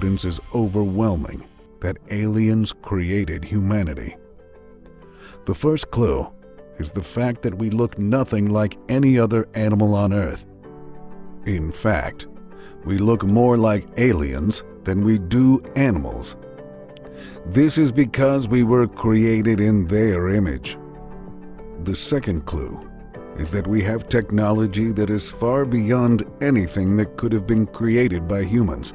evidence is overwhelming that aliens created humanity. The first clue is the fact that we look nothing like any other animal on Earth. In fact, we look more like aliens than we do animals. This is because we were created in their image. The second clue is that we have technology that is far beyond anything that could have been created by humans.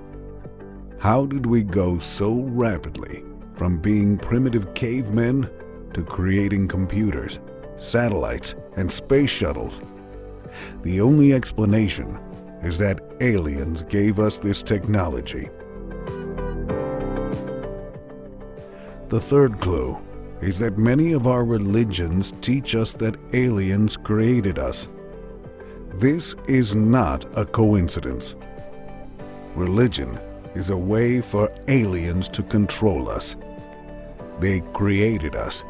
How did we go so rapidly from being primitive cavemen to creating computers, satellites, and space shuttles? The only explanation is that aliens gave us this technology. The third clue is that many of our religions teach us that aliens created us. This is not a coincidence. Religion is a way for aliens to control us. They created us,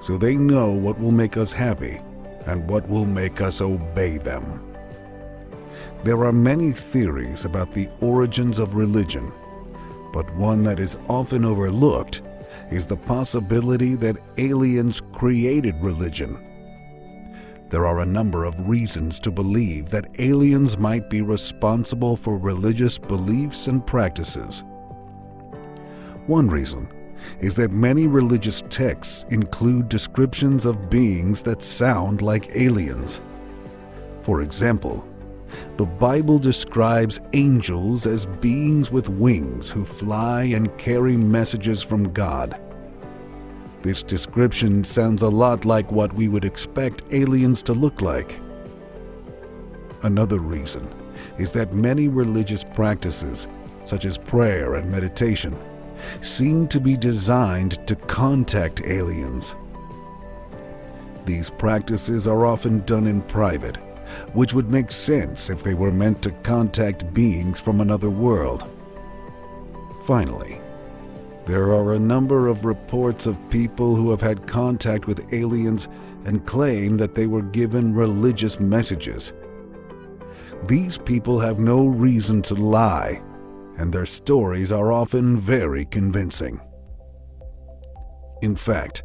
so they know what will make us happy and what will make us obey them. There are many theories about the origins of religion, but one that is often overlooked is the possibility that aliens created religion. There are a number of reasons to believe that aliens might be responsible for religious beliefs and practices. One reason is that many religious texts include descriptions of beings that sound like aliens. For example, the Bible describes angels as beings with wings who fly and carry messages from God. This description sounds a lot like what we would expect aliens to look like. Another reason is that many religious practices, such as prayer and meditation, seem to be designed to contact aliens. These practices are often done in private, which would make sense if they were meant to contact beings from another world. Finally, there are a number of reports of people who have had contact with aliens and claim that they were given religious messages. These people have no reason to lie, and their stories are often very convincing. In fact,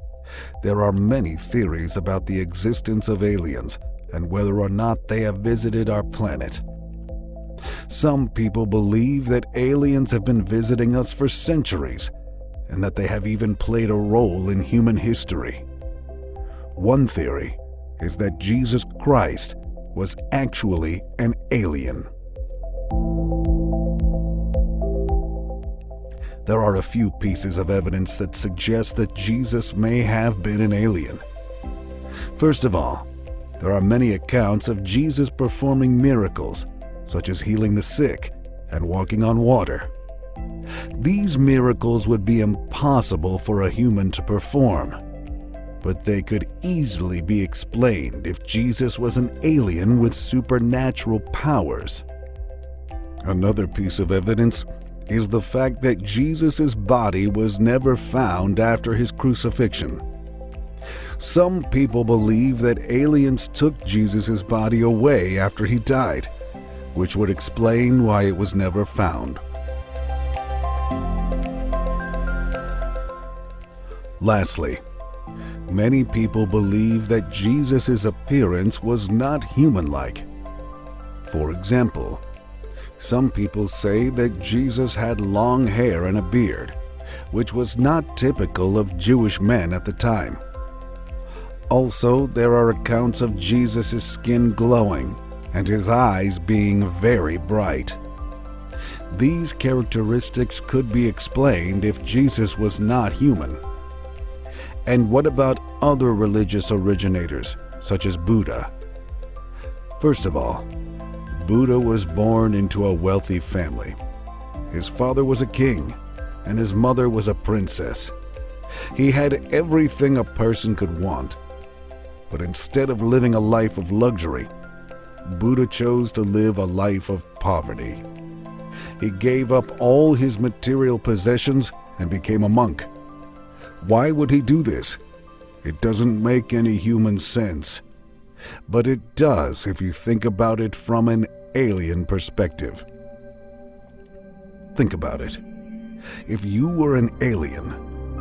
there are many theories about the existence of aliens and whether or not they have visited our planet. Some people believe that aliens have been visiting us for centuries, and that they have even played a role in human history. One theory is that Jesus Christ was actually an alien. There are a few pieces of evidence that suggest that Jesus may have been an alien. First of all, there are many accounts of Jesus performing miracles, such as healing the sick and walking on water. These miracles would be impossible for a human to perform, but they could easily be explained if Jesus was an alien with supernatural powers. Another piece of evidence is the fact that Jesus' body was never found after his crucifixion. Some people believe that aliens took Jesus' body away after he died, which would explain why it was never found. Lastly, many people believe that Jesus' appearance was not human-like. For example, some people say that Jesus had long hair and a beard, which was not typical of Jewish men at the time. Also, there are accounts of Jesus' skin glowing and his eyes being very bright. These characteristics could be explained if Jesus was not human. And what about other religious originators, such as Buddha? First of all, Buddha was born into a wealthy family. His father was a king, and his mother was a princess. He had everything a person could want. But instead of living a life of luxury, Buddha chose to live a life of poverty. He gave up all his material possessions and became a monk. Why would he do this? It doesn't make any human sense. But it does if you think about it from an alien perspective. Think about it. If you were an alien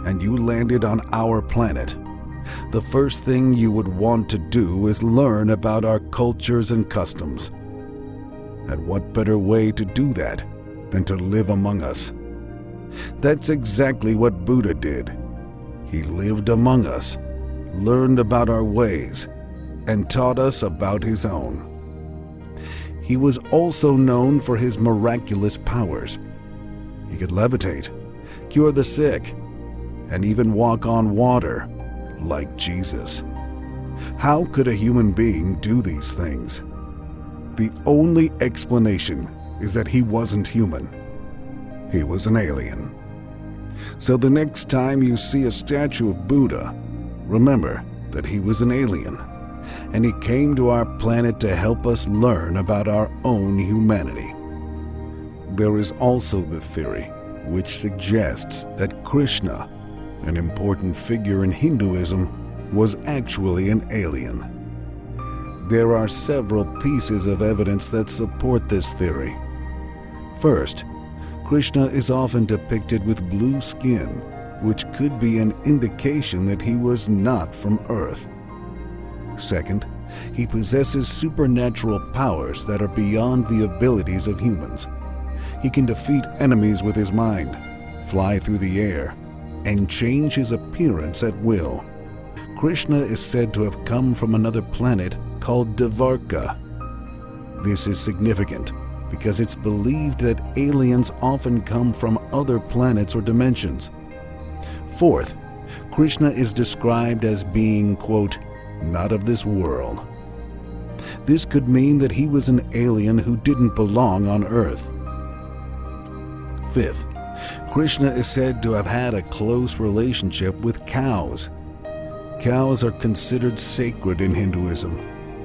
and you landed on our planet, the first thing you would want to do is learn about our cultures and customs. And what better way to do that than to live among us? That's exactly what Buddha did. He lived among us, learned about our ways, and taught us about his own. He was also known for his miraculous powers. He could levitate, cure the sick, and even walk on water, like Jesus. How could a human being do these things? The only explanation is that he wasn't human. He was an alien. So the next time you see a statue of Buddha, remember that he was an alien, and he came to our planet to help us learn about our own humanity. There is also the theory which suggests that Krishna, an important figure in Hinduism, was actually an alien. There are several pieces of evidence that support this theory. First, Krishna is often depicted with blue skin, which could be an indication that he was not from Earth. Second, he possesses supernatural powers that are beyond the abilities of humans. He can defeat enemies with his mind, fly through the air, and change his appearance at will. Krishna is said to have come from another planet called Dvarka. This is significant because it's believed that aliens often come from other planets or dimensions. Fourth, Krishna is described as being, quote, not of this world. This could mean that he was an alien who didn't belong on Earth. Fifth, Krishna is said to have had a close relationship with cows. Cows are considered sacred in Hinduism,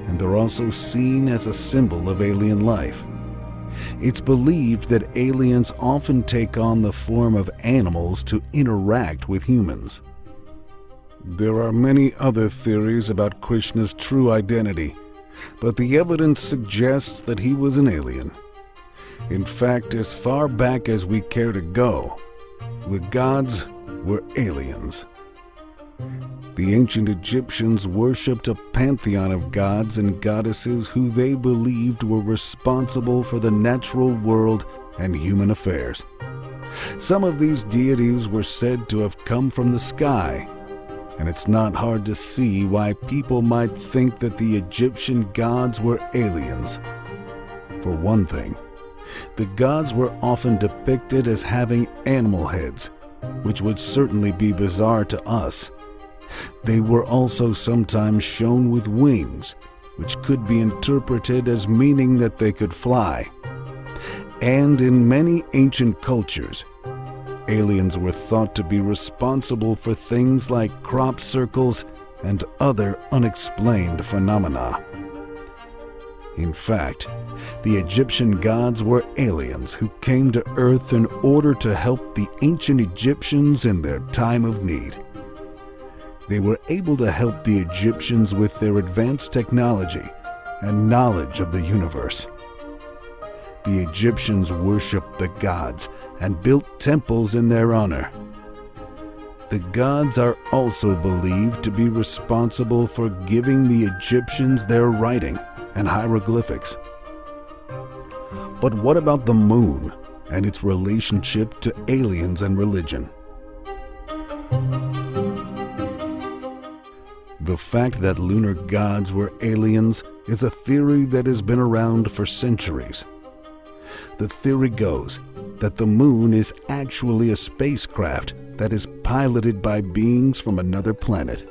and they're also seen as a symbol of alien life. It's believed that aliens often take on the form of animals to interact with humans. There are many other theories about Krishna's true identity, but the evidence suggests that he was an alien. In fact, as far back as we care to go, the gods were aliens. The ancient Egyptians worshipped a pantheon of gods and goddesses who they believed were responsible for the natural world and human affairs. Some of these deities were said to have come from the sky, and it's not hard to see why people might think that the Egyptian gods were aliens. For one thing, the gods were often depicted as having animal heads, which would certainly be bizarre to us. They were also sometimes shown with wings, which could be interpreted as meaning that they could fly. And in many ancient cultures, aliens were thought to be responsible for things like crop circles and other unexplained phenomena. In fact, the Egyptian gods were aliens who came to Earth in order to help the ancient Egyptians in their time of need. They were able to help the Egyptians with their advanced technology and knowledge of the universe. The Egyptians worshipped the gods and built temples in their honor. The gods are also believed to be responsible for giving the Egyptians their writing and hieroglyphics. But what about the moon and its relationship to aliens and religion? The fact that lunar gods were aliens is a theory that has been around for centuries. The theory goes that the moon is actually a spacecraft that is piloted by beings from another planet.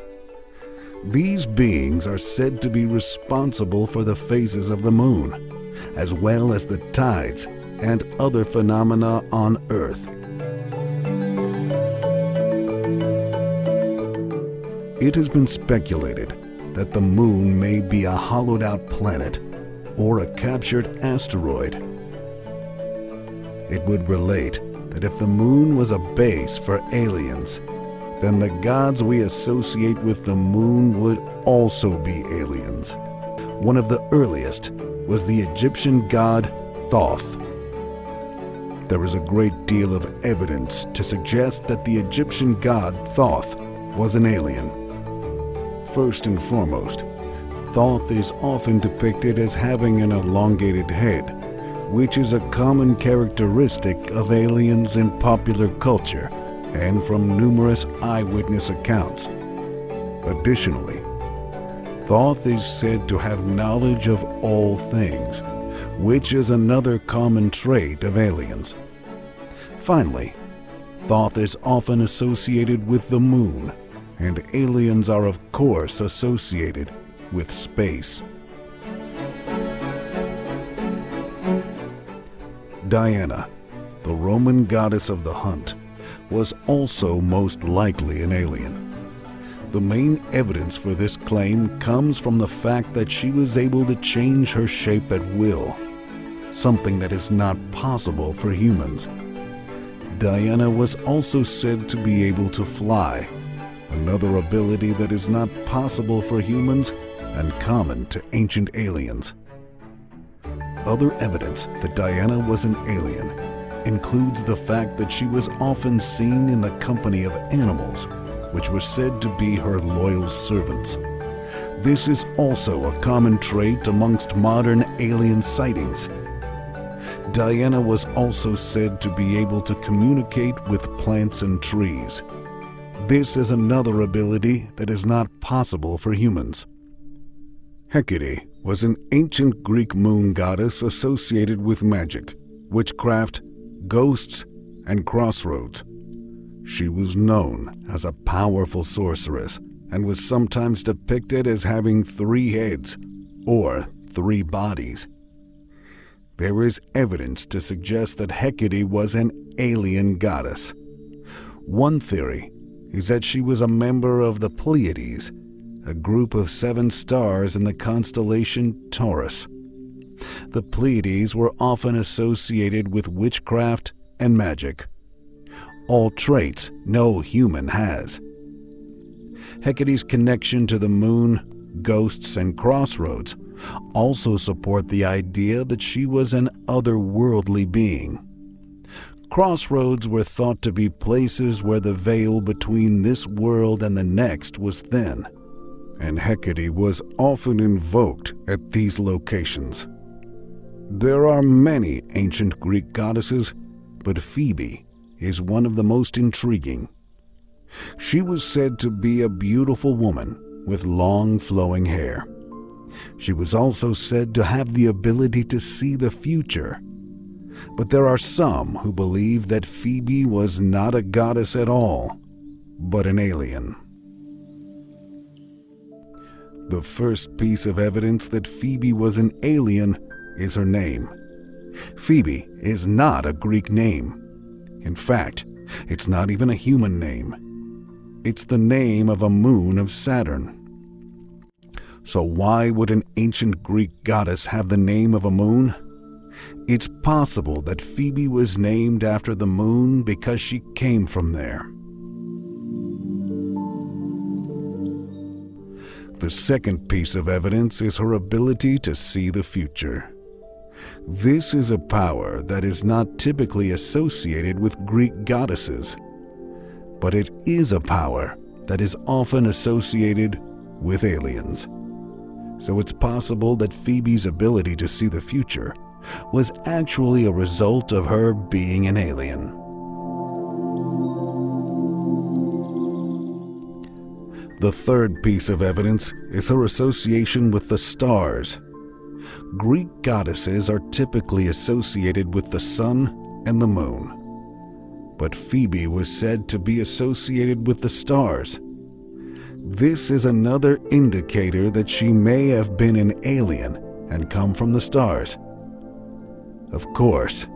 These beings are said to be responsible for the phases of the moon, as well as the tides and other phenomena on Earth. It has been speculated that the moon may be a hollowed-out planet or a captured asteroid. It would relate that if the moon was a base for aliens, then the gods we associate with the moon would also be aliens. One of the earliest was the Egyptian god Thoth. There is a great deal of evidence to suggest that the Egyptian god Thoth was an alien. First and foremost, Thoth is often depicted as having an elongated head, which is a common characteristic of aliens in popular culture and from numerous eyewitness accounts. Additionally, Thoth is said to have knowledge of all things, which is another common trait of aliens. Finally, Thoth is often associated with the moon, and aliens are of course associated with space. Diana, the Roman goddess of the hunt, was also most likely an alien. The main evidence for this claim comes from the fact that she was able to change her shape at will, something that is not possible for humans. Diana was also said to be able to fly, another ability that is not possible for humans and common to ancient aliens. Other evidence that Diana was an alien includes the fact that she was often seen in the company of animals, which were said to be her loyal servants. This is also a common trait amongst modern alien sightings. Diana was also said to be able to communicate with plants and trees. This is another ability that is not possible for humans. Hecate was an ancient Greek moon goddess associated with magic, witchcraft, ghosts, and crossroads. She was known as a powerful sorceress and was sometimes depicted as having 3 heads or 3 bodies. There is evidence to suggest that Hecate was an alien goddess. One theory is that she was a member of the Pleiades, a group of 7 stars in the constellation Taurus. The Pleiades were often associated with witchcraft and magic, all traits no human has. Hecate's connection to the moon, ghosts, and crossroads also support the idea that she was an otherworldly being. Crossroads were thought to be places where the veil between this world and the next was thin, and Hecate was often invoked at these locations. There are many ancient Greek goddesses, but Phoebe is one of the most intriguing. She was said to be a beautiful woman with long flowing hair. She was also said to have the ability to see the future. But there are some who believe that Phoebe was not a goddess at all, but an alien. The first piece of evidence that Phoebe was an alien is her name. Phoebe is not a Greek name. In fact, it's not even a human name. It's the name of a moon of Saturn. So why would an ancient Greek goddess have the name of a moon? It's possible that Phoebe was named after the moon because she came from there. The second piece of evidence is her ability to see the future. This is a power that is not typically associated with Greek goddesses, but it is a power that is often associated with aliens. So it's possible that Phoebe's ability to see the future was actually a result of her being an alien. The third piece of evidence is her association with the stars. Greek goddesses are typically associated with the sun and the moon, but Phoebe was said to be associated with the stars. This is another indicator that she may have been an alien and come from the stars. Of course,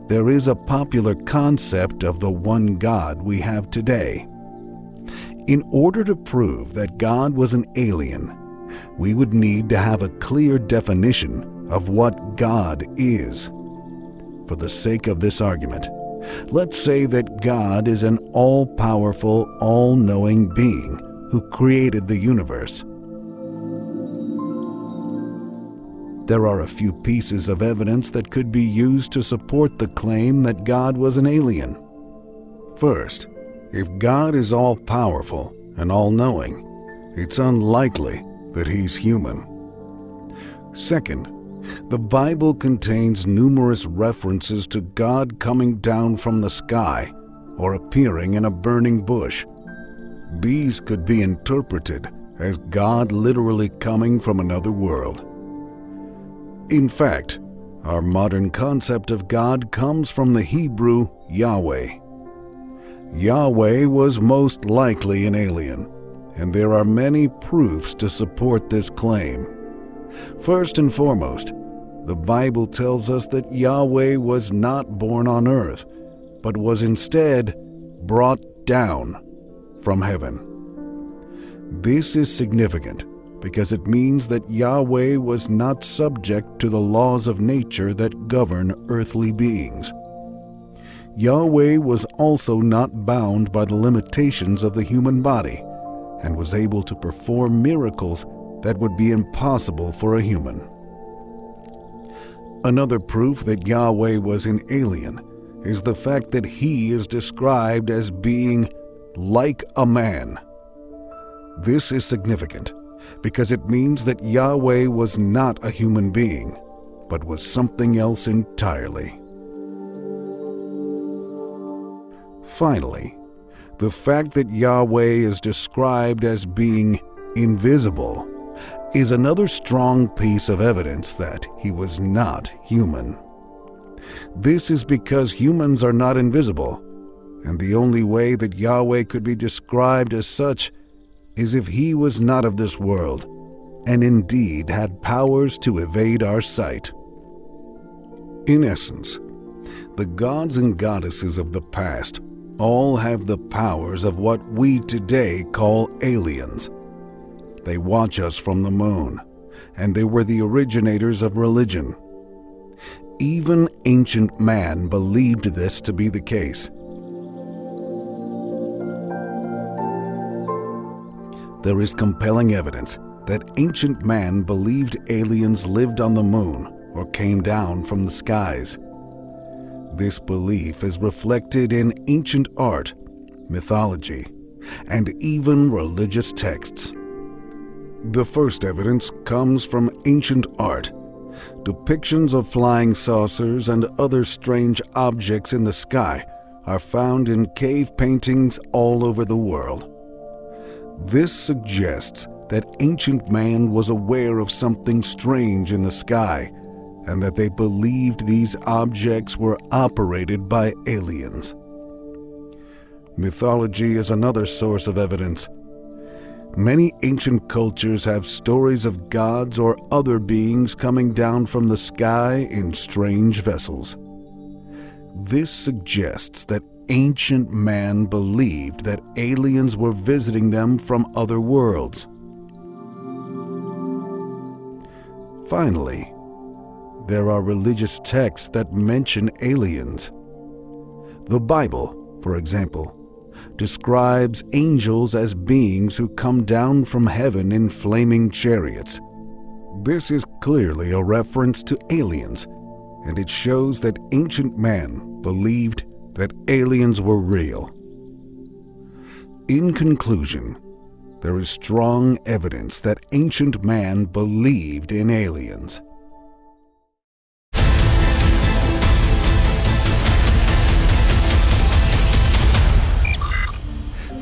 there is a popular concept of the one God we have today. In order to prove that God was an alien, we would need to have a clear definition of what God is. For the sake of this argument, let's say that God is an all-powerful, all-knowing being who created the universe. There are a few pieces of evidence that could be used to support the claim that God was an alien. First, if God is all-powerful and all-knowing, it's unlikely that he's human. Second, the Bible contains numerous references to God coming down from the sky or appearing in a burning bush. These could be interpreted as God literally coming from another world. In fact, our modern concept of God comes from the Hebrew Yahweh. Yahweh was most likely an alien, and there are many proofs to support this claim. First and foremost, the Bible tells us that Yahweh was not born on earth, but was instead brought down from heaven. This is significant because it means that Yahweh was not subject to the laws of nature that govern earthly beings. Yahweh was also not bound by the limitations of the human body and was able to perform miracles that would be impossible for a human. Another proof that Yahweh was an alien is the fact that he is described as being like a man. This is significant because it means that Yahweh was not a human being, but was something else entirely. Finally, the fact that Yahweh is described as being invisible is another strong piece of evidence that he was not human. This is because humans are not invisible, and the only way that Yahweh could be described as such is if he was not of this world, and indeed had powers to evade our sight. In essence, the gods and goddesses of the past all have the powers of what we today call aliens. They watch us from the moon, and they were the originators of religion. Even ancient man believed this to be the case. There is compelling evidence that ancient man believed aliens lived on the moon or came down from the skies. This belief is reflected in ancient art, mythology, and even religious texts. The first evidence comes from ancient art. Depictions of flying saucers and other strange objects in the sky are found in cave paintings all over the world. This suggests that ancient man was aware of something strange in the sky, and that they believed these objects were operated by aliens. Mythology is another source of evidence. Many ancient cultures have stories of gods or other beings coming down from the sky in strange vessels. This suggests that ancient man believed that aliens were visiting them from other worlds. Finally, there are religious texts that mention aliens. The Bible, for example, describes angels as beings who come down from heaven in flaming chariots. This is clearly a reference to aliens, and it shows that ancient man believed that aliens were real. In conclusion, there is strong evidence that ancient man believed in aliens.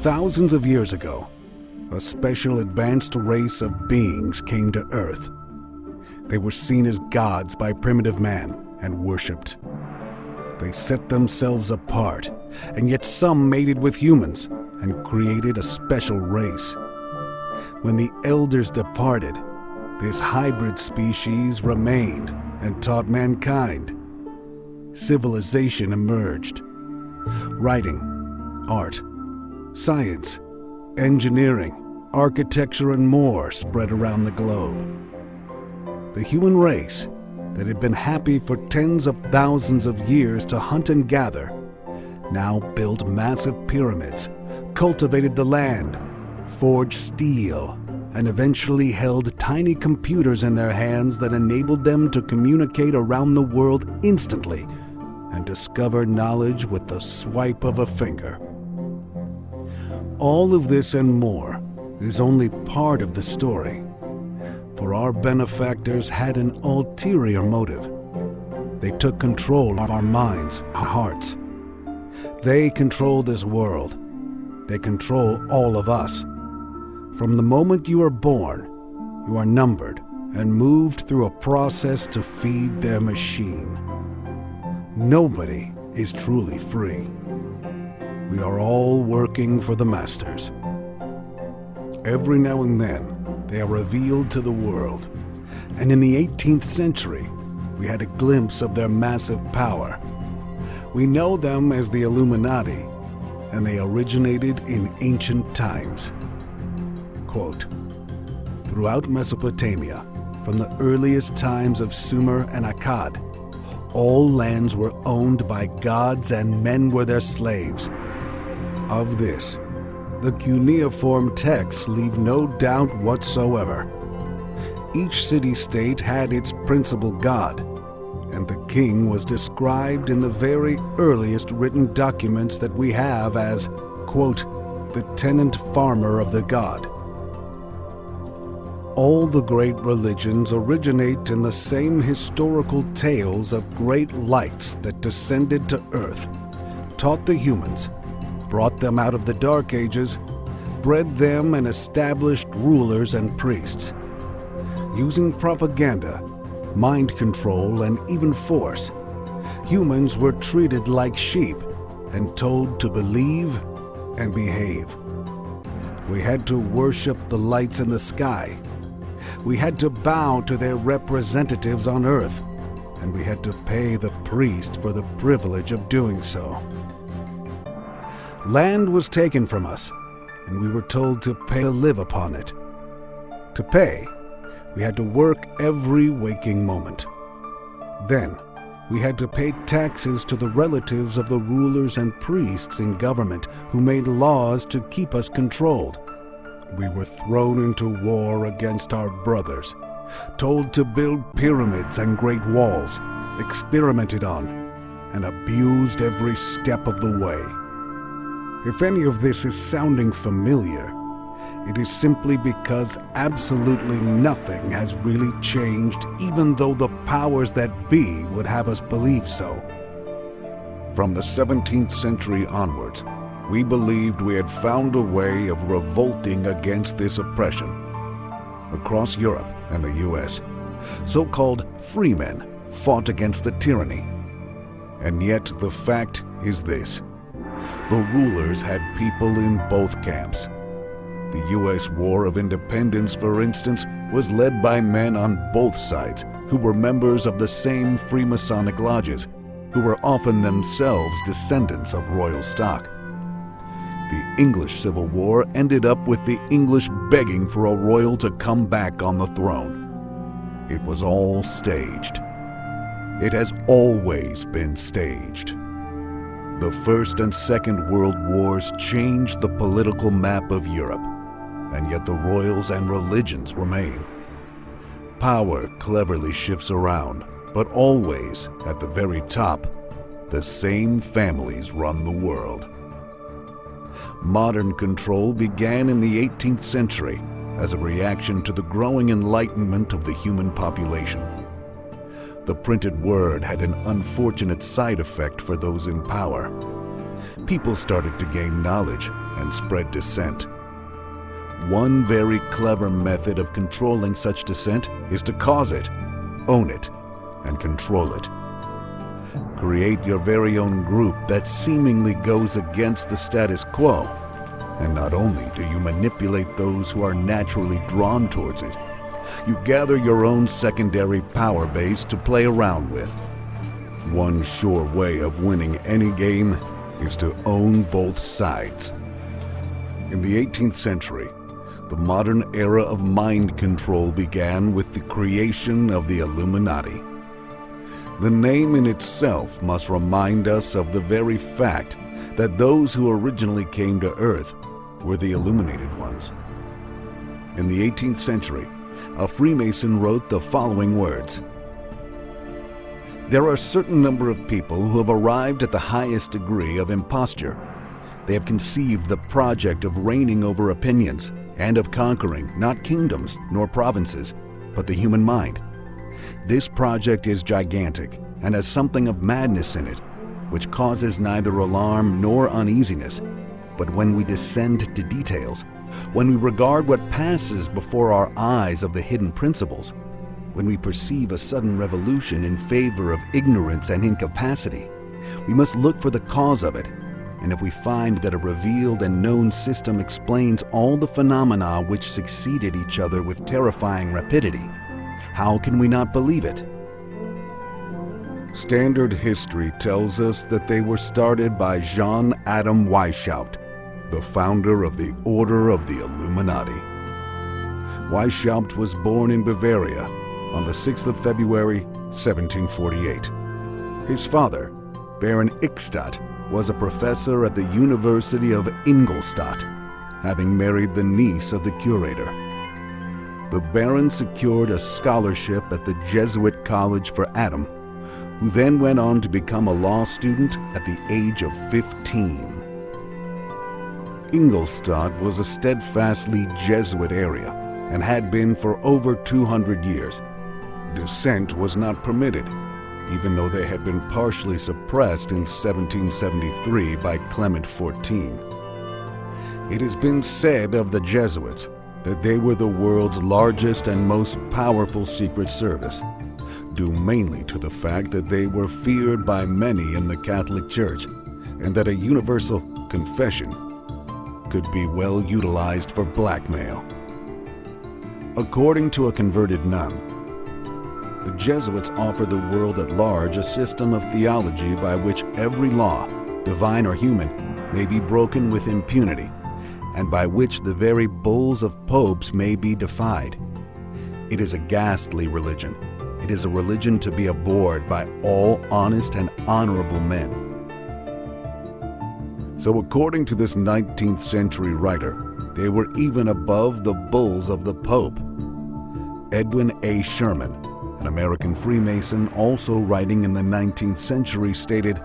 Thousands of years ago, a special advanced race of beings came to Earth. They were seen as gods by primitive man and worshipped. They set themselves apart, and yet some mated with humans and created a special race. When the elders departed, this hybrid species remained and taught mankind. Civilization emerged. Writing, art, science, engineering, architecture, and more spread around the globe. The human race, that had been happy for tens of thousands of years to hunt and gather, now built massive pyramids, cultivated the land, forged steel, and eventually held tiny computers in their hands that enabled them to communicate around the world instantly and discover knowledge with the swipe of a finger. All of this and more is only part of the story, for our benefactors had an ulterior motive. They took control of our minds, our hearts. They control this world. They control all of us. From the moment you are born, you are numbered and moved through a process to feed their machine. Nobody is truly free. We are all working for the masters. Every now and then, they are revealed to the world. And in the 18th century, we had a glimpse of their massive power. We know them as the Illuminati, and they originated in ancient times. Quote, "Throughout Mesopotamia, from the earliest times of Sumer and Akkad, all lands were owned by gods and men were their slaves. Of this, the cuneiform texts leave no doubt whatsoever. Each city-state had its principal god, and the king was described in the very earliest written documents that we have as, quote, the tenant farmer of the god. All the great religions originate in the same historical tales of great lights that descended to earth, taught the humans, brought them out of the Dark Ages, bred them and established rulers and priests. Using propaganda, mind control, and even force, humans were treated like sheep and told to believe and behave. We had to worship the lights in the sky. We had to bow to their representatives on earth, and we had to pay the priest for the privilege of doing so. Land was taken from us, and we were told to pay to live upon it. To pay, we had to work every waking moment. Then, we had to pay taxes to the relatives of the rulers and priests in government who made laws to keep us controlled. We were thrown into war against our brothers, told to build pyramids and great walls, experimented on, and abused every step of the way. If any of this is sounding familiar, it is simply because absolutely nothing has really changed, even though the powers that be would have us believe so. From the 17th century onwards, we believed we had found a way of revolting against this oppression. Across Europe and the US, so-called freemen fought against the tyranny. And yet the fact is this: the rulers had people in both camps. The U.S. War of Independence, for instance, was led by men on both sides who were members of the same Freemasonic lodges, who were often themselves descendants of royal stock. The English Civil War ended up with the English begging for a royal to come back on the throne. It was all staged. It has always been staged. The First and Second World Wars changed the political map of Europe, and yet the royals and religions remain. Power cleverly shifts around, but always, at the very top, the same families run the world. Modern control began in the 18th century as a reaction to the growing enlightenment of the human population. The printed word had an unfortunate side effect for those in power. People started to gain knowledge and spread dissent. One very clever method of controlling such dissent is to cause it, own it, and control it. Create your very own group that seemingly goes against the status quo, and not only do you manipulate those who are naturally drawn towards it, you gather your own secondary power base to play around with. One sure way of winning any game is to own both sides. In the 18th century, the modern era of mind control began with the creation of the Illuminati. The name in itself must remind us of the very fact that those who originally came to Earth were the illuminated ones. in the 18th century, a Freemason wrote the following words: "There are a certain number of people who have arrived at the highest degree of imposture. They have conceived the project of reigning over opinions and of conquering not kingdoms nor provinces, but the human mind. This project is gigantic and has something of madness in it, which causes neither alarm nor uneasiness. But when we descend to details, when we regard what passes before our eyes of the hidden principles, when we perceive a sudden revolution in favor of ignorance and incapacity, we must look for the cause of it. And if we find that a revealed and known system explains all the phenomena which succeeded each other with terrifying rapidity, how can we not believe it?" Standard history tells us that they were started by Jean Adam Weishaupt, the founder of the Order of the Illuminati. Weishaupt was born in Bavaria on the 6th of February, 1748. His father, Baron Ickstadt, was a professor at the University of Ingolstadt, having married the niece of the curator. The Baron secured a scholarship at the Jesuit College for Adam, who then went on to become a law student at the age of 15. Ingolstadt was a steadfastly Jesuit area and had been for over 200 years. Dissent was not permitted, even though they had been partially suppressed in 1773 by Clement XIV. It has been said of the Jesuits that they were the world's largest and most powerful secret service, due mainly to the fact that they were feared by many in the Catholic Church, and that a universal confession could be well utilized for blackmail. According to a converted nun, the Jesuits offer the world at large a system of theology by which every law, divine or human, may be broken with impunity, and by which the very bulls of popes may be defied. It is a ghastly religion. It is a religion to be abhorred by all honest and honorable men. So according to this 19th century writer, they were even above the bulls of the Pope. Edwin A. Sherman, an American Freemason also writing in the 19th century, stated,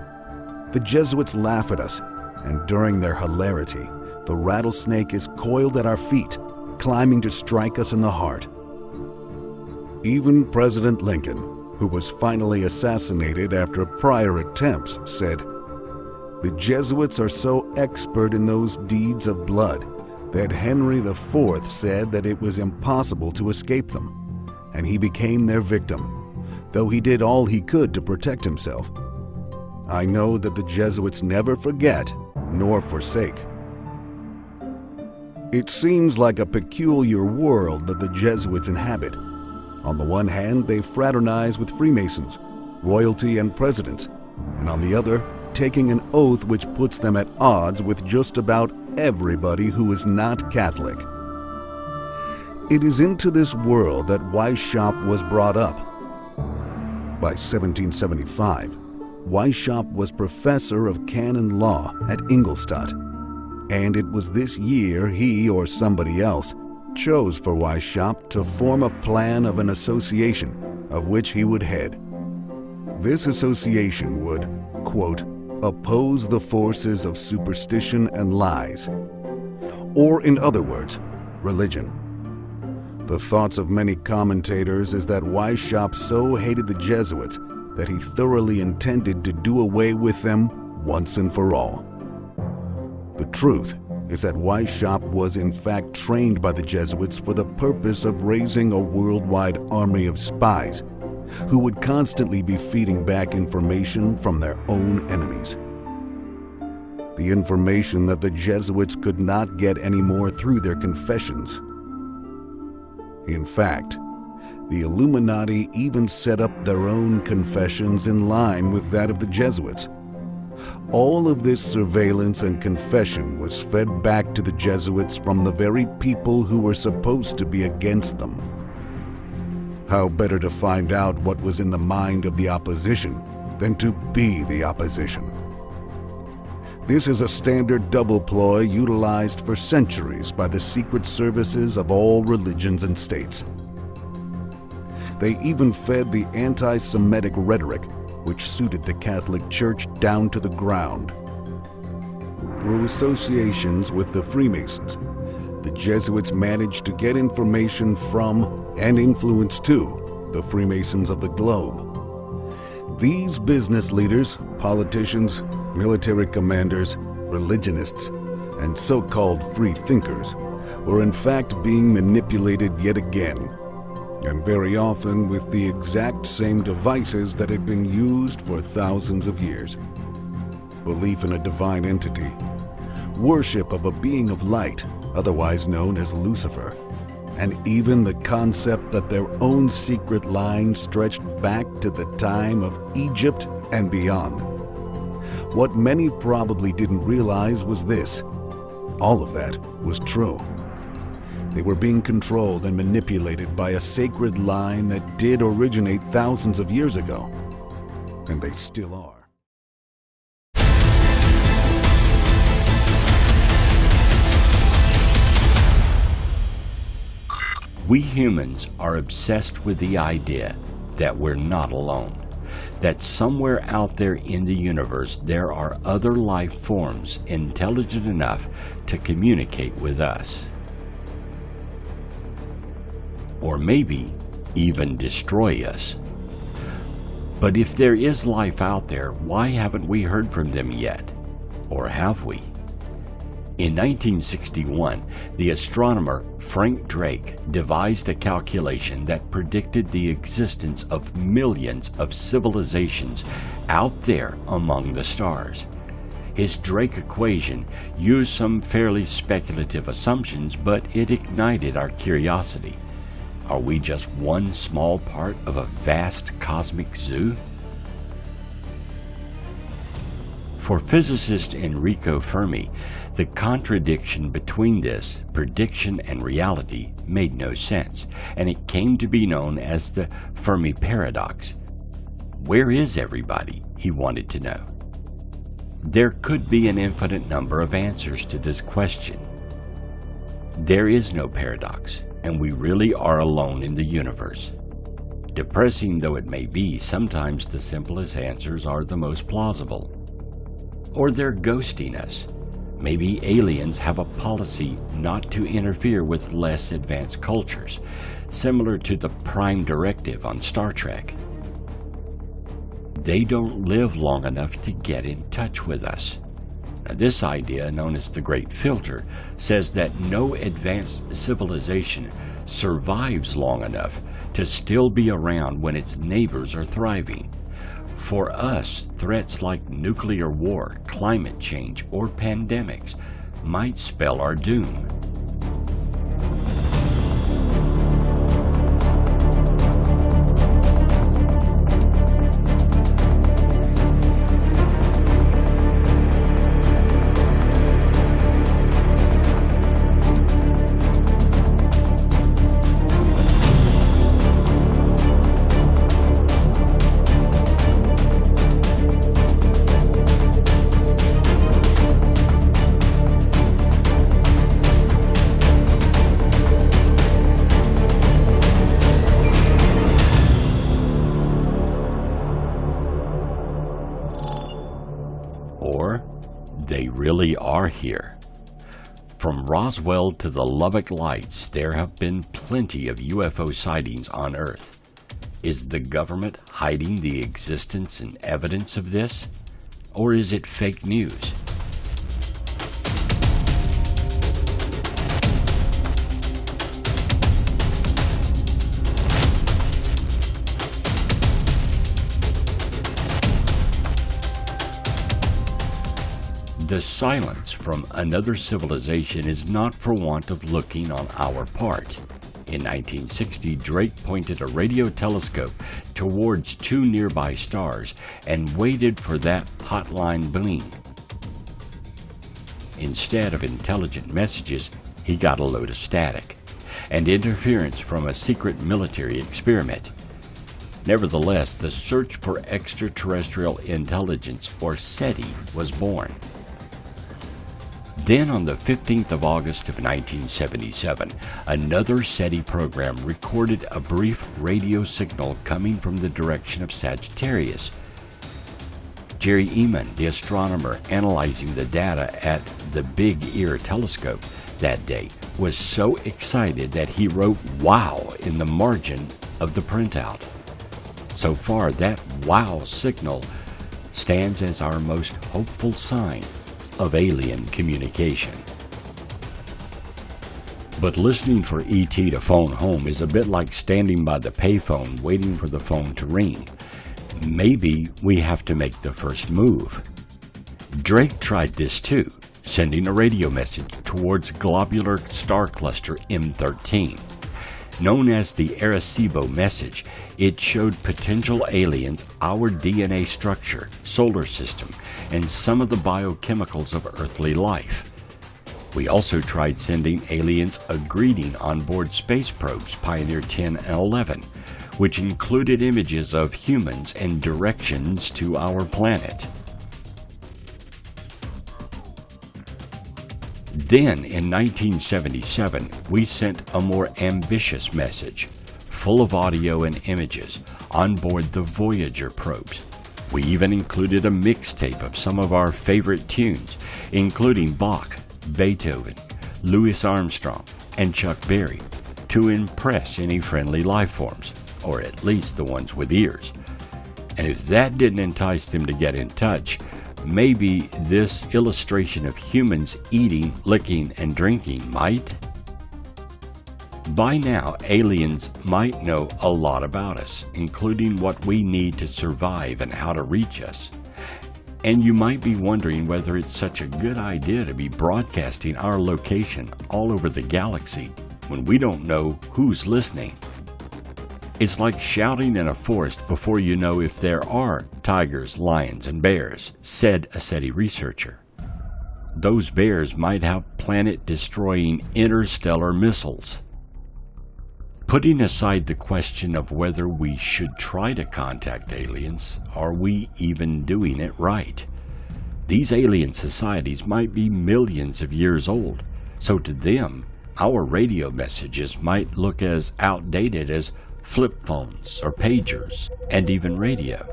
"The Jesuits laugh at us, and during their hilarity, the rattlesnake is coiled at our feet, climbing to strike us in the heart." Even President Lincoln, who was finally assassinated after prior attempts, said, "The Jesuits are so expert in those deeds of blood that Henry IV said that it was impossible to escape them, and he became their victim, though he did all he could to protect himself. I know that the Jesuits never forget nor forsake." It seems like a peculiar world that the Jesuits inhabit. On the one hand, they fraternize with Freemasons, royalty, and presidents, and on the other, taking an oath which puts them at odds with just about everybody who is not Catholic. It is into this world that Weishaupt was brought up. By 1775, Weishaupt was professor of canon law at Ingolstadt, and it was this year he or somebody else chose for Weishaupt to form a plan of an association of which he would head. This association would, quote, "oppose the forces of superstition and lies," or in other words, religion. The thoughts of many commentators is that Weishaupt so hated the Jesuits that he thoroughly intended to do away with them once and for all. The truth is that Weishaupt was in fact trained by the Jesuits for the purpose of raising a worldwide army of spies who would constantly be feeding back information from their own enemies. The information that the Jesuits could not get anymore through their confessions. In fact, the Illuminati even set up their own confessions in line with that of the Jesuits. All of this surveillance and confession was fed back to the Jesuits from the very people who were supposed to be against them. How better to find out what was in the mind of the opposition than to be the opposition? This is a standard double ploy utilized for centuries by the secret services of all religions and states. They even fed the anti-Semitic rhetoric, which suited the Catholic Church down to the ground. Through associations with the Freemasons, the Jesuits managed to get information from and influence to the Freemasons of the globe. These business leaders, politicians, military commanders, religionists, and so-called free thinkers were in fact being manipulated yet again, and very often with the exact same devices that had been used for thousands of years. Belief in a divine entity, worship of a being of light, otherwise known as Lucifer, and even the concept that their own secret line stretched back to the time of Egypt and beyond. What many probably didn't realize was this: all of that was true. They were being controlled and manipulated by a sacred line that did originate thousands of years ago, and they still are. We humans are obsessed with the idea that we're not alone, that somewhere out there in the universe there are other life forms intelligent enough to communicate with us. Or maybe even destroy us. But if there is life out there, why haven't we heard from them yet? Or have we? In 1961, the astronomer Frank Drake devised a calculation that predicted the existence of millions of civilizations out there among the stars. His Drake equation used some fairly speculative assumptions, but it ignited our curiosity. Are we just one small part of a vast cosmic zoo? For physicist Enrico Fermi, the contradiction between this prediction and reality made no sense, and it came to be known as the Fermi paradox. Where is everybody? He wanted to know. There could be an infinite number of answers to this question. There is no paradox, and we really are alone in the universe. Depressing though it may be, sometimes the simplest answers are the most plausible. Or they're ghosting us. Maybe aliens have a policy not to interfere with less advanced cultures, similar to the Prime Directive on Star Trek. They don't live long enough to get in touch with us. Now, this idea, known as the Great Filter, says that no advanced civilization survives long enough to still be around when its neighbors are thriving. For us, threats like nuclear war, climate change, or pandemics might spell our doom. Or they really are here. From Roswell to the Lubbock Lights, there have been plenty of UFO sightings on Earth. Is the government hiding the existence and evidence of this? Or is it fake news? The silence from another civilization is not for want of looking on our part. In 1960, Drake pointed a radio telescope towards two nearby stars and waited for that hotline bling. Instead of intelligent messages, he got a load of static and interference from a secret military experiment. Nevertheless, the search for extraterrestrial intelligence, or SETI, was born. Then on the 15th of August of 1977, another SETI program recorded a brief radio signal coming from the direction of Sagittarius. Jerry Eman, the astronomer analyzing the data at the Big Ear telescope that day, was so excited that he wrote "wow" in the margin of the printout. So far, that "wow" signal stands as our most hopeful sign of alien communication. But listening for ET to phone home is a bit like standing by the payphone waiting for the phone to ring. Maybe we have to make the first move. Drake tried this too, sending a radio message towards globular star cluster M13. Known as the Arecibo message, it showed potential aliens our DNA structure, solar system, and some of the biochemicals of earthly life. We also tried sending aliens a greeting on board space probes Pioneer 10 and 11, which included images of humans and directions to our planet. Then, in 1977, we sent a more ambitious message, full of audio and images, on board the Voyager probes. We even included a mixtape of some of our favorite tunes, including Bach, Beethoven, Louis Armstrong, and Chuck Berry, to impress any friendly life forms, or at least the ones with ears. And if that didn't entice them to get in touch, maybe this illustration of humans eating, licking, and drinking might. By now, aliens might know a lot about us, including what we need to survive and how to reach us. And you might be wondering whether it's such a good idea to be broadcasting our location all over the galaxy when we don't know who's listening. It's like shouting in a forest before you know if there are tigers, lions, and bears, said a SETI researcher. Those bears might have planet-destroying interstellar missiles. Putting aside the question of whether we should try to contact aliens, are we even doing it right? These alien societies might be millions of years old, so to them, our radio messages might look as outdated as flip phones or pagers, and even radio.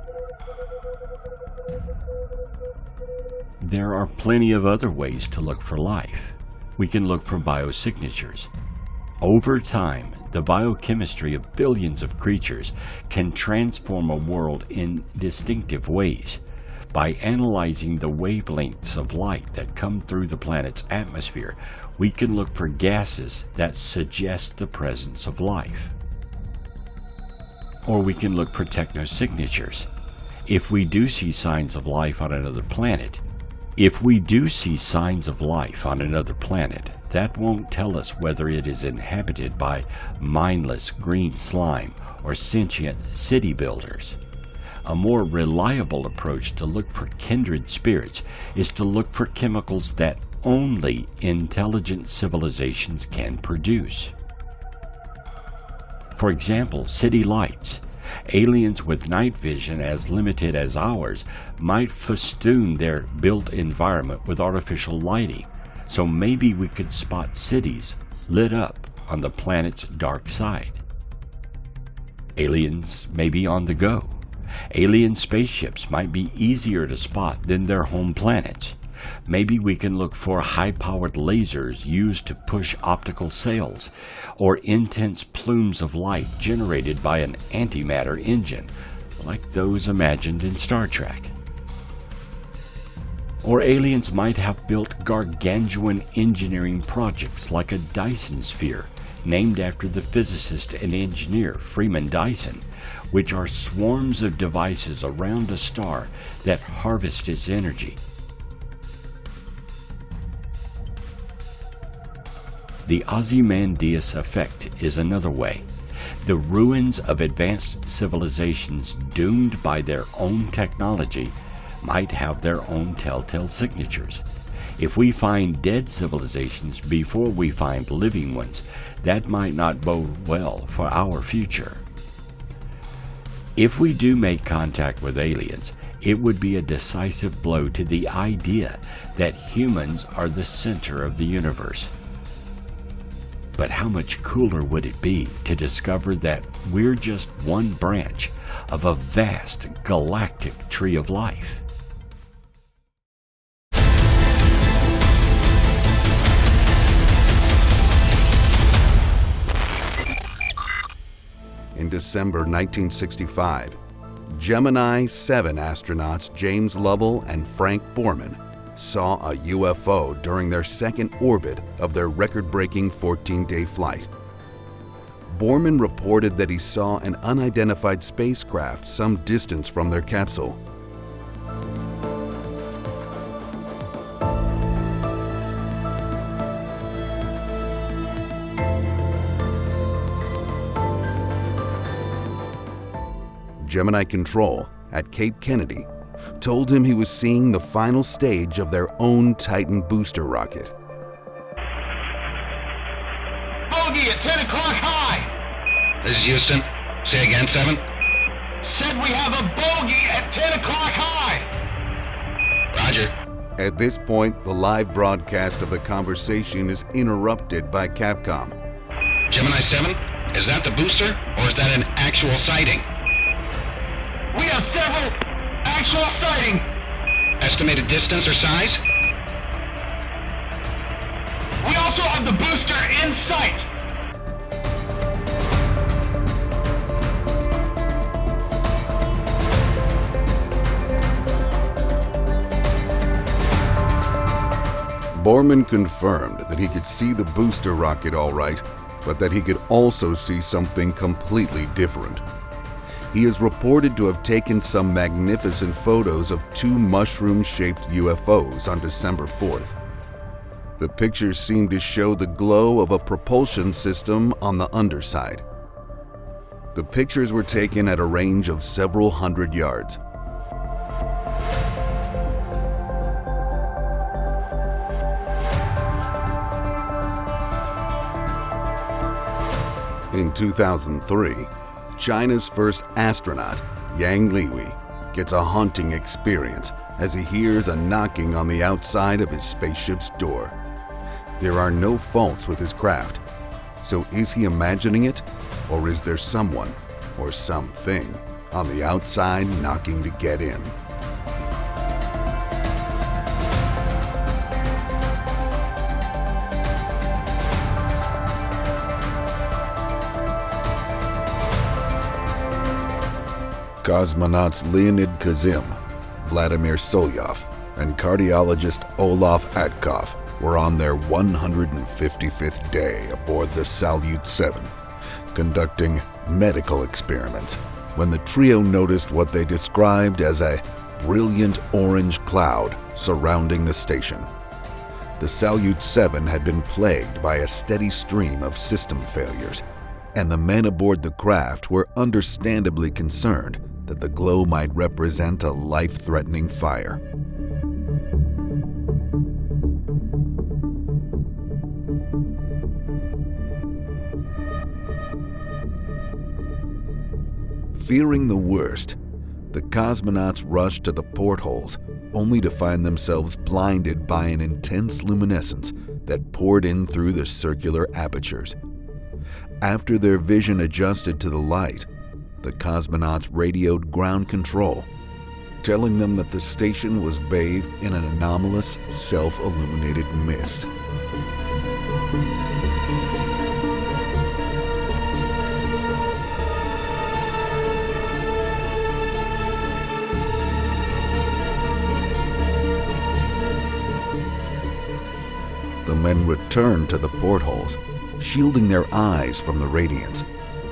There are plenty of other ways to look for life. We can look for biosignatures. Over time, the biochemistry of billions of creatures can transform a world in distinctive ways. By analyzing the wavelengths of light that come through the planet's atmosphere, we can look for gases that suggest the presence of life. Or we can look for technosignatures. If we do see signs of life on another planet, that won't tell us whether it is inhabited by mindless green slime or sentient city builders. A more reliable approach to look for kindred spirits is to look for chemicals that only intelligent civilizations can produce. For example, city lights. Aliens with night vision as limited as ours might festoon their built environment with artificial lighting, so maybe we could spot cities lit up on the planet's dark side. Aliens may be on the go. Alien spaceships might be easier to spot than their home planets. Maybe we can look for high-powered lasers used to push optical sails, or intense plumes of light generated by an antimatter engine, like those imagined in Star Trek. Or aliens might have built gargantuan engineering projects like a Dyson sphere, named after the physicist and engineer Freeman Dyson, which are swarms of devices around a star that harvest its energy. The Ozymandias effect is another way. The ruins of advanced civilizations doomed by their own technology might have their own telltale signatures. If we find dead civilizations before we find living ones, that might not bode well for our future. If we do make contact with aliens, It would be a decisive blow to the idea that humans are the center of the universe. But how much cooler would it be to discover that we're just one branch of a vast galactic tree of life? In December 1965, Gemini 7 astronauts James Lovell and Frank Borman saw a UFO during their second orbit of their record-breaking 14-day flight. Borman reported that he saw an unidentified spacecraft some distance from their capsule. Gemini Control at Cape Kennedy told him he was seeing the final stage of their own Titan booster rocket. Bogey at 10 o'clock high. This is Houston. Say again, 7. Said we have a bogey at 10 o'clock high. Roger. At this point, the live broadcast of the conversation is interrupted by Capcom. Gemini 7, is that the booster or is that an actual sighting? We have several actual sighting. Estimated distance or size? We also have the booster in sight. Borman confirmed that he could see the booster rocket all right, but that he could also see something completely different. He is reported to have taken some magnificent photos of 2 mushroom-shaped UFOs on December 4th. The pictures seem to show the glow of a propulsion system on the underside. The pictures were taken at a range of several hundred yards. In 2003, China's first astronaut, Yang Liwei, gets a haunting experience as he hears a knocking on the outside of his spaceship's door. There are no faults with his craft, so is he imagining it, or is there someone or something on the outside knocking to get in? Cosmonauts Leonid Kazim, Vladimir Solyov, and cardiologist Olaf Atkov were on their 155th day aboard the Salyut 7, conducting medical experiments, when the trio noticed what they described as a brilliant orange cloud surrounding the station. The Salyut 7 had been plagued by a steady stream of system failures, and the men aboard the craft were understandably concerned that the glow might represent a life-threatening fire. Fearing the worst, the cosmonauts rushed to the portholes, only to find themselves blinded by an intense luminescence that poured in through the circular apertures. After their vision adjusted to the light, the cosmonauts radioed ground control, telling them that the station was bathed in an anomalous, self-illuminated mist. The men returned to the portholes, shielding their eyes from the radiance,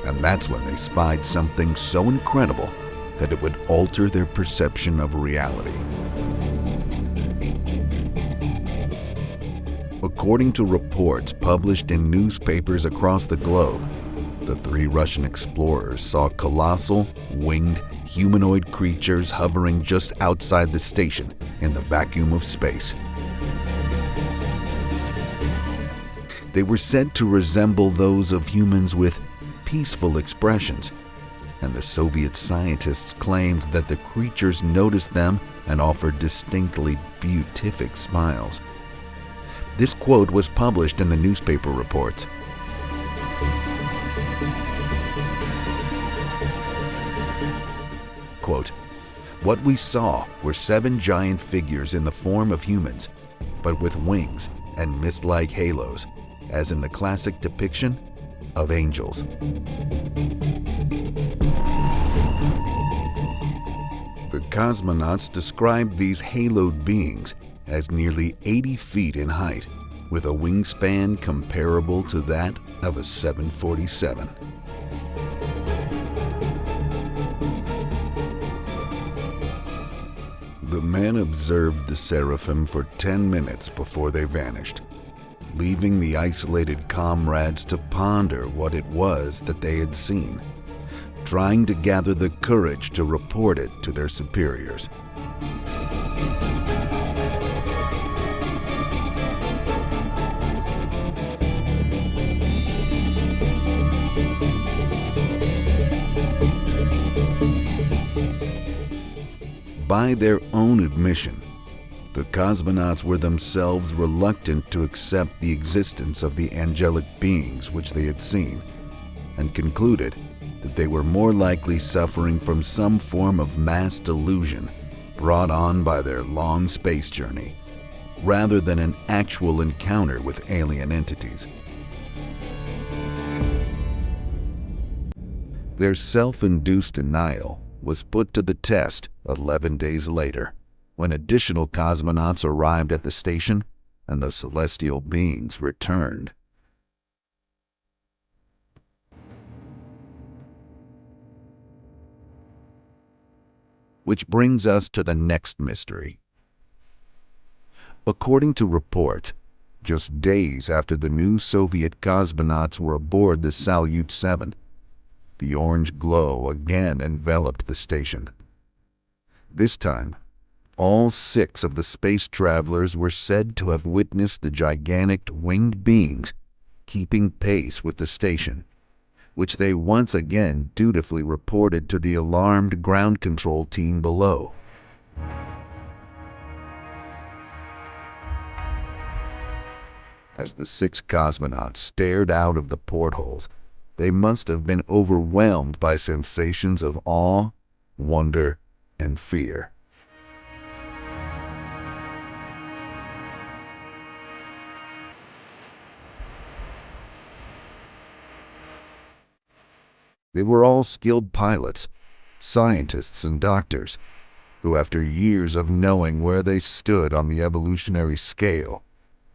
and that's when they spied something so incredible that it would alter their perception of reality. According to reports published in newspapers across the globe, the 3 Russian explorers saw colossal, winged, humanoid creatures hovering just outside the station in the vacuum of space. They were said to resemble those of humans with peaceful expressions, and the Soviet scientists claimed that the creatures noticed them and offered distinctly beatific smiles. This quote was published in the newspaper reports. Quote, "What we saw were 7 giant figures in the form of humans, but with wings and mist-like halos, as in the classic depiction of angels." The cosmonauts described these haloed beings as nearly 80 feet in height, with a wingspan comparable to that of a 747. The men observed the seraphim for 10 minutes before they vanished, leaving the isolated comrades to ponder what it was that they had seen, trying to gather the courage to report it to their superiors. By their own admission, the cosmonauts were themselves reluctant to accept the existence of the angelic beings which they had seen, and concluded that they were more likely suffering from some form of mass delusion brought on by their long space journey, rather than an actual encounter with alien entities. Their self-induced denial was put to the test 11 days later, when additional cosmonauts arrived at the station and the celestial beings returned. Which brings us to the next mystery. According to reports, just days after the new Soviet cosmonauts were aboard the Salyut 7, the orange glow again enveloped the station. This time, all 6 of the space travelers were said to have witnessed the gigantic winged beings keeping pace with the station, which they once again dutifully reported to the alarmed ground control team below. As the 6 cosmonauts stared out of the portholes, they must have been overwhelmed by sensations of awe, wonder, and fear. They were all skilled pilots, scientists, and doctors, who after years of knowing where they stood on the evolutionary scale,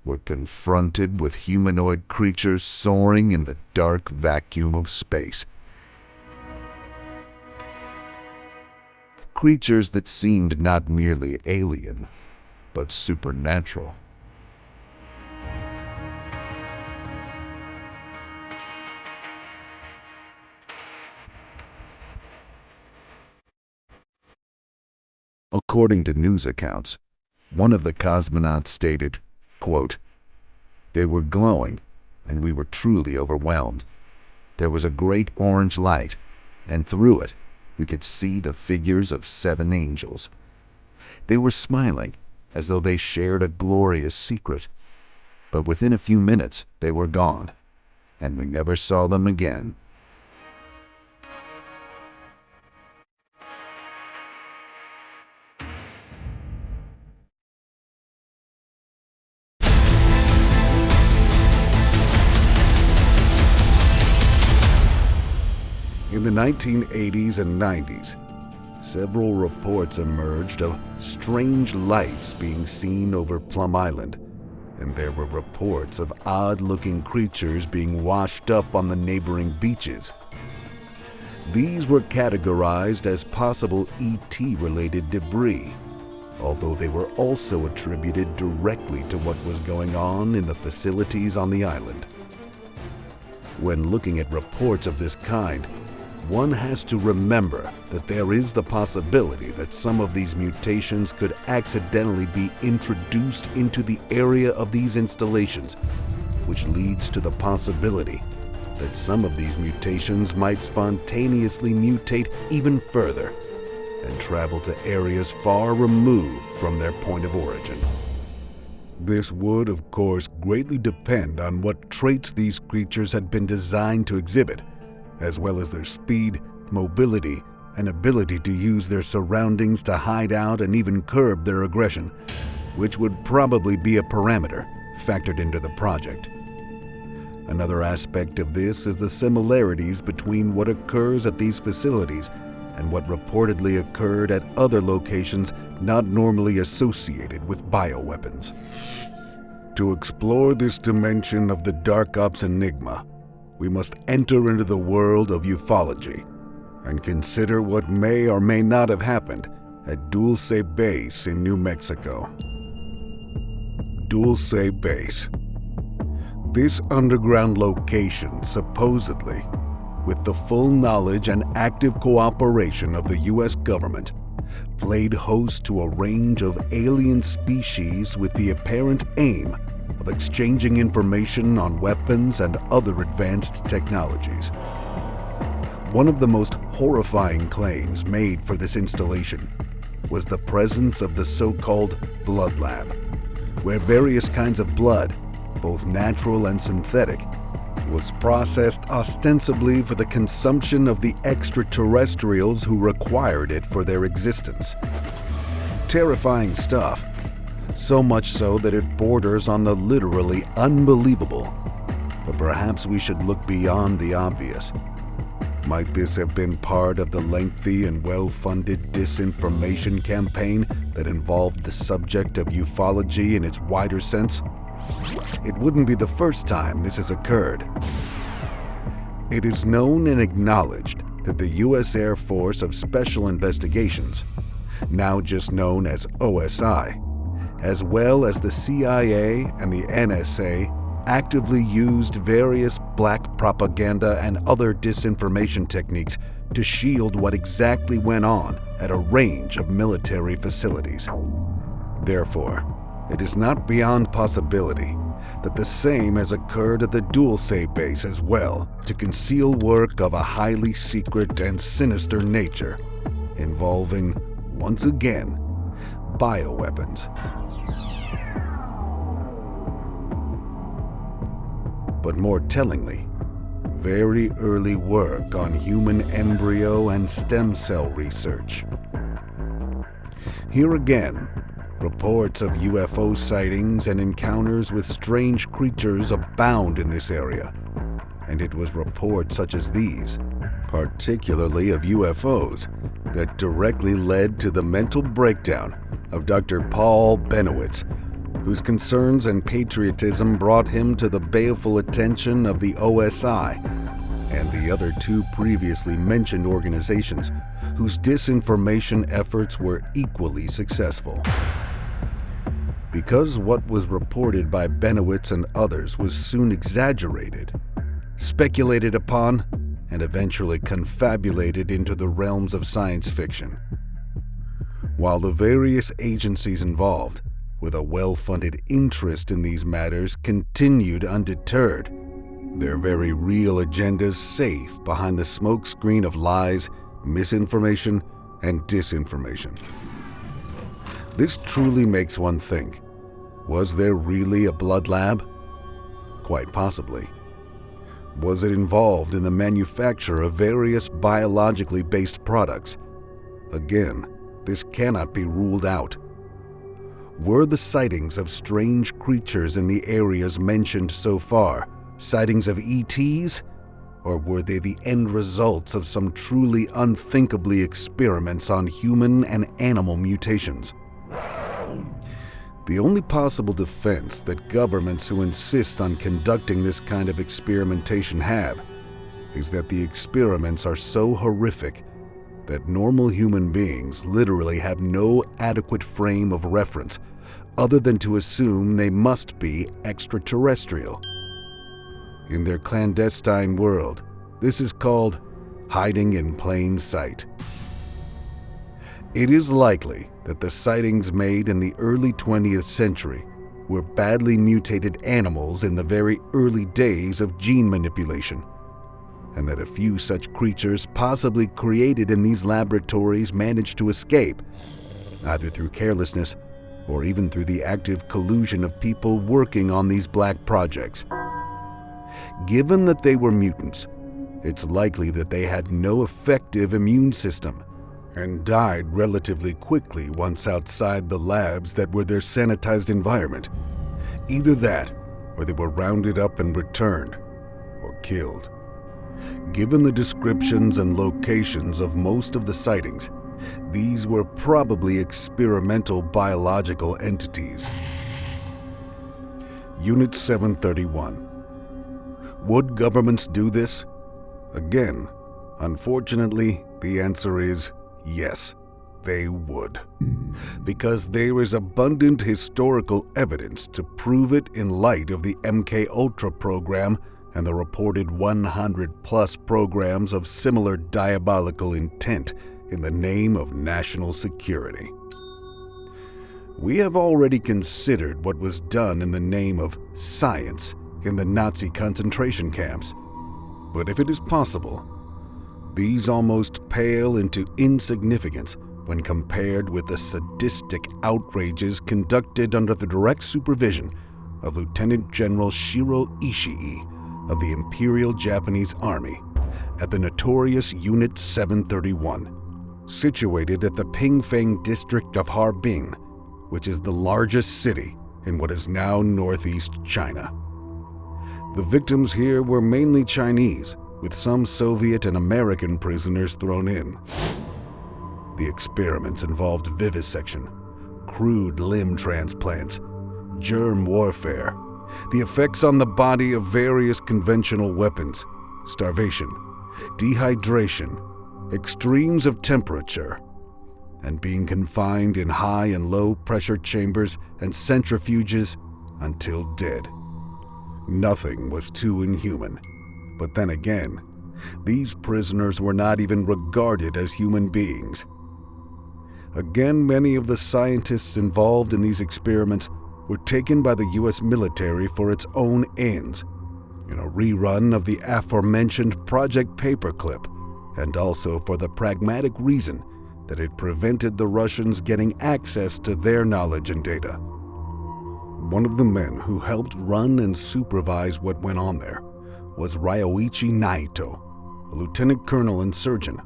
were confronted with humanoid creatures soaring in the dark vacuum of space. Creatures that seemed not merely alien, but supernatural. According to news accounts, one of the cosmonauts stated, quote, "They were glowing, and we were truly overwhelmed. There was a great orange light, and through it we could see the figures of 7 angels. They were smiling, as though they shared a glorious secret. But within a few minutes they were gone, and we never saw them again." In the 1980s and 90s, several reports emerged of strange lights being seen over Plum Island, and there were reports of odd-looking creatures being washed up on the neighboring beaches. These were categorized as possible ET-related debris, although they were also attributed directly to what was going on in the facilities on the island. When looking at reports of this kind, one has to remember that there is the possibility that some of these mutations could accidentally be introduced into the area of these installations, which leads to the possibility that some of these mutations might spontaneously mutate even further and travel to areas far removed from their point of origin. This would, of course, greatly depend on what traits these creatures had been designed to exhibit, as well as their speed, mobility, and ability to use their surroundings to hide out and even curb their aggression, which would probably be a parameter factored into the project. Another aspect of this is the similarities between what occurs at these facilities and what reportedly occurred at other locations not normally associated with bioweapons. To explore this dimension of the Dark Ops enigma, we must enter into the world of ufology and consider what may or may not have happened at Dulce Base in New Mexico. Dulce Base. This underground location, supposedly, with the full knowledge and active cooperation of the U.S. government, played host to a range of alien species with the apparent aim of exchanging information on weapons and other advanced technologies. One of the most horrifying claims made for this installation was the presence of the so-called blood lab, where various kinds of blood, both natural and synthetic, was processed ostensibly for the consumption of the extraterrestrials who required it for their existence. Terrifying stuff, so much so that it borders on the literally unbelievable. But perhaps we should look beyond the obvious. Might this have been part of the lengthy and well-funded disinformation campaign that involved the subject of ufology in its wider sense? It wouldn't be the first time this has occurred. It is known and acknowledged that the U.S. Air Force of Special Investigations, now just known as OSI, as well as the CIA and the NSA, actively used various black propaganda and other disinformation techniques to shield what exactly went on at a range of military facilities. Therefore, it is not beyond possibility that the same has occurred at the Dulce base as well, to conceal work of a highly secret and sinister nature, involving, once again, bioweapons. But more tellingly, very early work on human embryo and stem cell research. Here again, reports of UFO sightings and encounters with strange creatures abound in this area, and it was reports such as these, particularly of UFOs, that directly led to the mental breakdown of Dr. Paul Benowitz, whose concerns and patriotism brought him to the baleful attention of the OSI and the other two previously mentioned organizations, whose disinformation efforts were equally successful. Because what was reported by Benowitz and others was soon exaggerated, speculated upon, and eventually confabulated into the realms of science fiction. While the various agencies involved, with a well-funded interest in these matters, continued undeterred, their very real agendas safe behind the smokescreen of lies, misinformation, and disinformation. This truly makes one think, was there really a blood lab? Quite possibly. Was it involved in the manufacture of various biologically based products? Again, this cannot be ruled out. Were the sightings of strange creatures in the areas mentioned so far sightings of ETs, or were they the end results of some truly unthinkably experiments on human and animal mutations? The only possible defense that governments who insist on conducting this kind of experimentation have is that the experiments are so horrific that normal human beings literally have no adequate frame of reference other than to assume they must be extraterrestrial. In their clandestine world, this is called hiding in plain sight. It is likely that the sightings made in the early 20th century were badly mutated animals in the very early days of gene manipulation, and that a few such creatures possibly created in these laboratories managed to escape, either through carelessness or even through the active collusion of people working on these black projects. Given that they were mutants, it's likely that they had no effective immune system and died relatively quickly once outside the labs that were their sanitized environment. Either that, or they were rounded up and returned, or killed. Given the descriptions and locations of most of the sightings, these were probably experimental biological entities. Unit 731. Would governments do this? Again, unfortunately, the answer is yes, they would. Because there is abundant historical evidence to prove it in light of the MK Ultra program and the reported 100-plus programs of similar diabolical intent in the name of national security. We have already considered what was done in the name of science in the Nazi concentration camps. But if it is possible, these almost pale into insignificance when compared with the sadistic outrages conducted under the direct supervision of Lieutenant General Shiro Ishii of the Imperial Japanese Army at the notorious Unit 731, situated at the Pingfeng district of Harbin, which is the largest city in what is now northeast China. The victims here were mainly Chinese, with some Soviet and American prisoners thrown in. The experiments involved vivisection, crude limb transplants, germ warfare, the effects on the body of various conventional weapons, starvation, dehydration, extremes of temperature, and being confined in high and low pressure chambers and centrifuges until dead. Nothing was too inhuman, but then again, these prisoners were not even regarded as human beings. Again, many of the scientists involved in these experiments were taken by the US military for its own ends, in a rerun of the aforementioned Project Paperclip, and also for the pragmatic reason that it prevented the Russians getting access to their knowledge and data. One of the men who helped run and supervise what went on there was Ryoichi Naito, a lieutenant colonel and surgeon,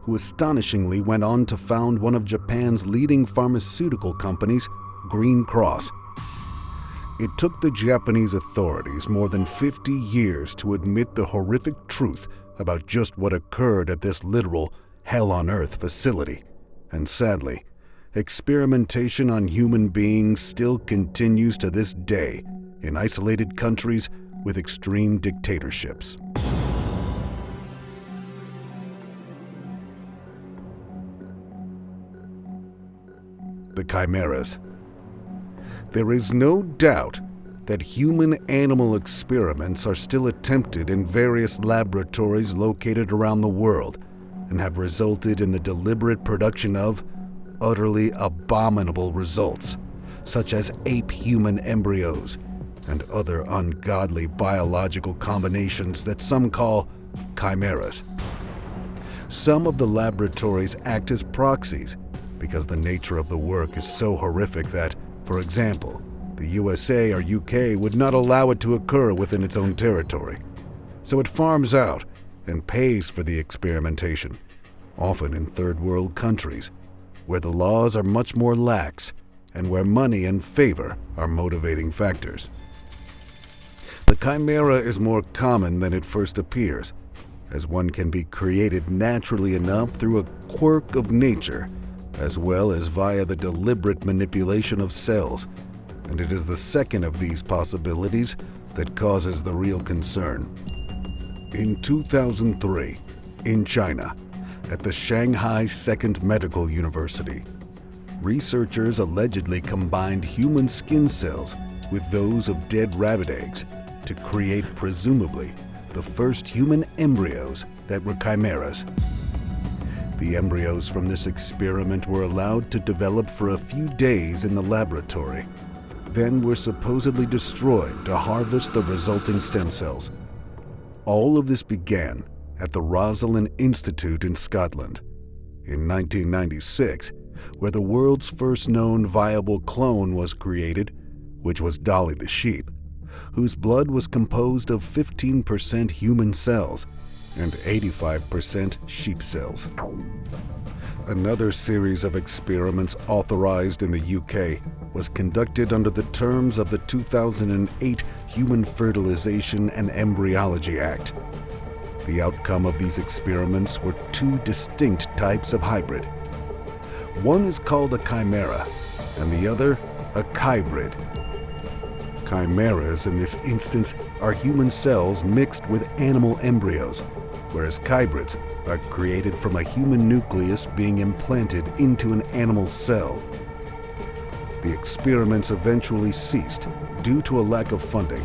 who astonishingly went on to found one of Japan's leading pharmaceutical companies, Green Cross. It took the Japanese authorities more than 50 years to admit the horrific truth about just what occurred at this literal hell-on-earth facility, and sadly, experimentation on human beings still continues to this day in isolated countries with extreme dictatorships. The Chimeras. There is no doubt that human-animal experiments are still attempted in various laboratories located around the world and have resulted in the deliberate production of utterly abominable results, such as ape-human embryos and other ungodly biological combinations that some call chimeras. Some of the laboratories act as proxies because the nature of the work is so horrific that, for example, the USA or UK would not allow it to occur within its own territory. So it farms out and pays for the experimentation, often in third world countries, where the laws are much more lax and where money and favor are motivating factors. The chimera is more common than it first appears, as one can be created naturally enough through a quirk of nature, as well as via the deliberate manipulation of cells, and it is the second of these possibilities that causes the real concern. In 2003, in China, at the Shanghai Second Medical University, researchers allegedly combined human skin cells with those of dead rabbit eggs to create, presumably, the first human embryos that were chimeras. The embryos from this experiment were allowed to develop for a few days in the laboratory, then were supposedly destroyed to harvest the resulting stem cells. All of this began at the Rosalind Institute in Scotland. In 1996, where the world's first known viable clone was created, which was Dolly the sheep, whose blood was composed of 15% human cells and 85% sheep cells. Another series of experiments authorized in the UK was conducted under the terms of the 2008 Human Fertilization and Embryology Act. The outcome of these experiments were two distinct types of hybrid. One is called a chimera, and the other a hybrid. Chimeras in this instance are human cells mixed with animal embryos, whereas hybrids are created from a human nucleus being implanted into an animal cell. The experiments eventually ceased due to a lack of funding,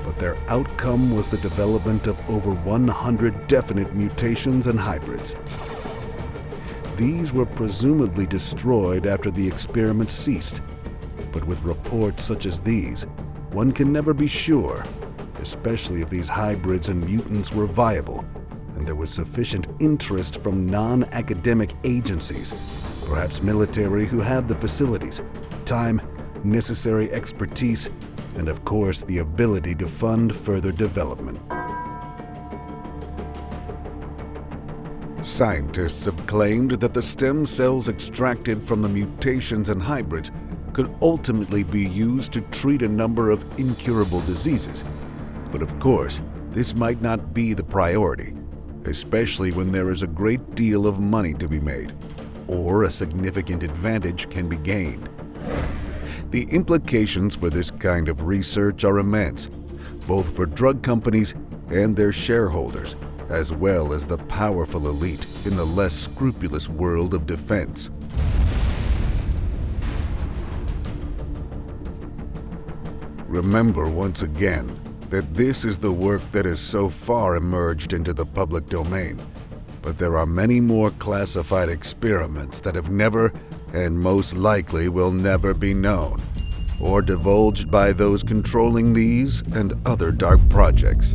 but their outcome was the development of over 100 definite mutations and hybrids. These were presumably destroyed after the experiment ceased, but with reports such as these, one can never be sure, especially if these hybrids and mutants were viable and there was sufficient interest from non-academic agencies, perhaps military who had the facilities, time, necessary expertise, and of course the ability to fund further development. Scientists have claimed that the stem cells extracted from the mutations and hybrids could ultimately be used to treat a number of incurable diseases. But of course, this might not be the priority, especially when there is a great deal of money to be made, or a significant advantage can be gained. The implications for this kind of research are immense, both for drug companies and their shareholders, as well as the powerful elite in the less scrupulous world of defense. Remember once again that this is the work that has so far emerged into the public domain, but there are many more classified experiments that have never, and most likely will never be known, or divulged by those controlling these and other dark projects.